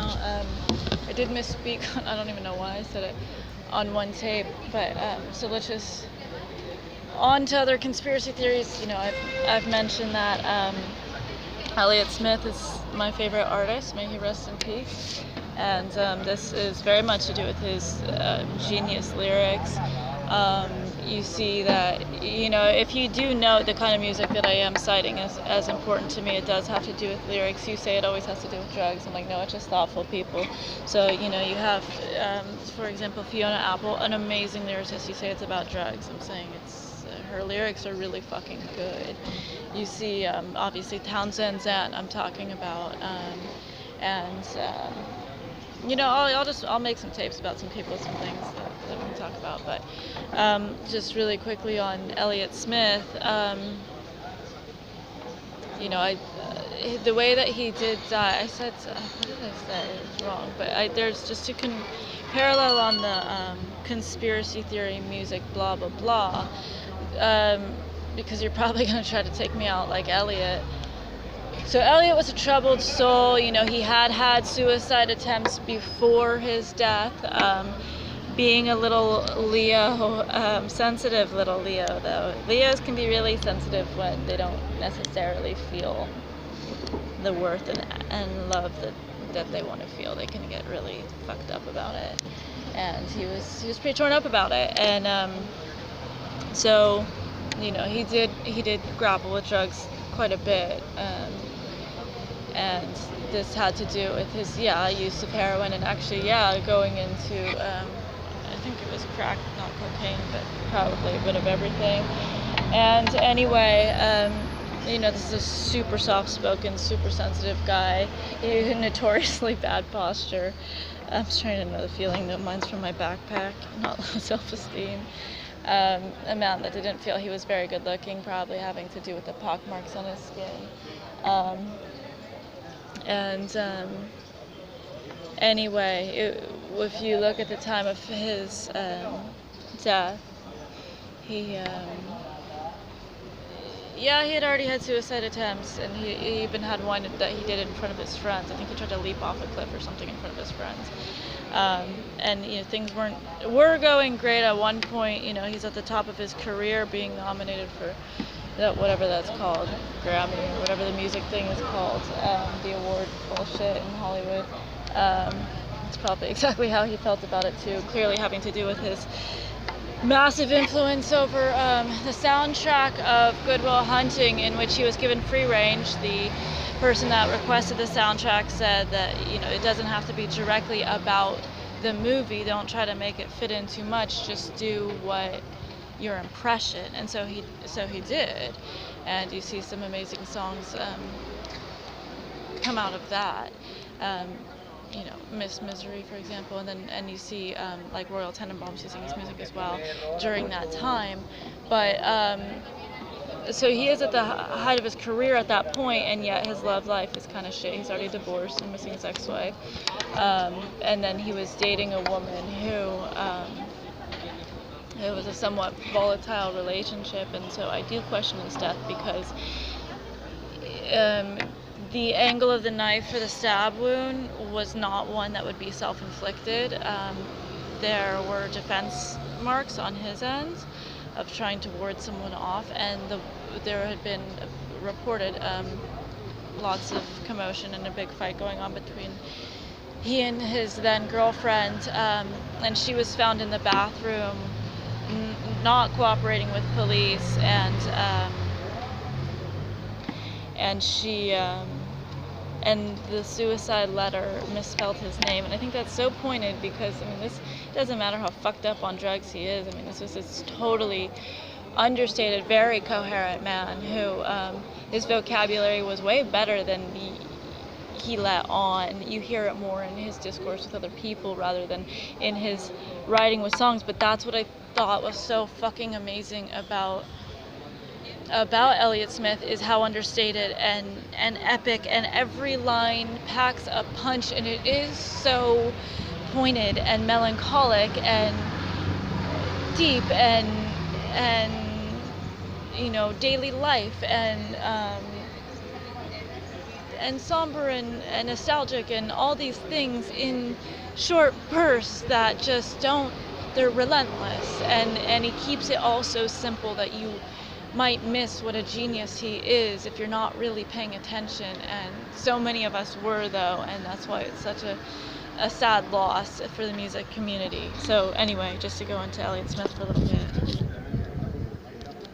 now. I did misspeak. I don't even know why I said it on one tape, but so let's just on to other conspiracy theories. I've mentioned that Elliot Smith is my favorite artist. May he rest in peace. And this is very much to do with his genius lyrics. You see that, if you do know the kind of music that I am citing as important to me, it does have to do with lyrics. You say it always has to do with drugs. I'm like, no, it's just thoughtful people. So, you have, for example, Fiona Apple, an amazing lyricist. You say it's about drugs. I'm saying her lyrics are really fucking good. You see, obviously, Townsend Zant, I'm talking about, I'll make some tapes about some people, some things that we can talk about. But just really quickly on Elliot Smith, the way that he did die, I said, what did I say? It was wrong. But there's just a parallel on the conspiracy theory music, blah, blah, blah, because you're probably going to try to take me out like Elliot. So Elliot was a troubled soul. He had suicide attempts before his death. Being a little Leo, sensitive little Leo, though. Leos can be really sensitive when they don't necessarily feel the worth and love that they want to feel. They can get really fucked up about it. And he was pretty torn up about it. And so, he did grapple with drugs quite a bit. And this had to do with his use of heroin and actually going into I think it was crack, not cocaine, but probably a bit of everything. And anyway, this is a super soft-spoken, super sensitive guy. He had notoriously bad posture. I'm trying to know the feeling that mine's from my backpack, not low self-esteem. A man that didn't feel he was very good looking, probably having to do with the pockmarks on his skin. Anyway, if you look at the time of his death, he had already had suicide attempts, and he even had one that he did in front of his friends. I think he tried to leap off a cliff or something in front of his friends. And things were going great at one point. He's at the top of his career, being nominated for whatever that's called, Grammy, or whatever the music thing is called, the award bullshit in Hollywood. It's probably exactly how he felt about it too, clearly having to do with his massive influence over the soundtrack of Good Will Hunting, in which he was given free range. The person that requested the soundtrack said that, it doesn't have to be directly about the movie, don't try to make it fit in too much, just do what your impression. And so he did, and you see some amazing songs come out of that. Miss Misery, for example, and you see like Royal Tenenbaums using his music as well during that time. But so he is at the height of his career at that point, and yet his love life is kind of shit. He's already divorced and missing his ex-wife, and then he was dating a woman who it was a somewhat volatile relationship, and so I do question his death because the angle of the knife for the stab wound was not one that would be self-inflicted. There were defense marks on his end of trying to ward someone off, and there had been reported lots of commotion and a big fight going on between he and his then girlfriend, and she was found in the bathroom not cooperating with police, and she and the suicide letter misspelled his name. And I think that's so pointed because, this doesn't matter how fucked up on drugs he is. This was this totally understated, very coherent man who his vocabulary was way better than he let on. You hear it more in his discourse with other people rather than in his writing with songs. But that's what I thought was so fucking amazing about Elliot Smith, is how understated and epic, and every line packs a punch, and it is so pointed and melancholic and deep and daily life and somber and nostalgic and all these things in short bursts that just don't, they're relentless, and he keeps it all so simple that you might miss what a genius he is if you're not really paying attention, and so many of us were though, and that's why it's such a sad loss for the music community. So anyway, just to go into Elliot Smith for a little bit.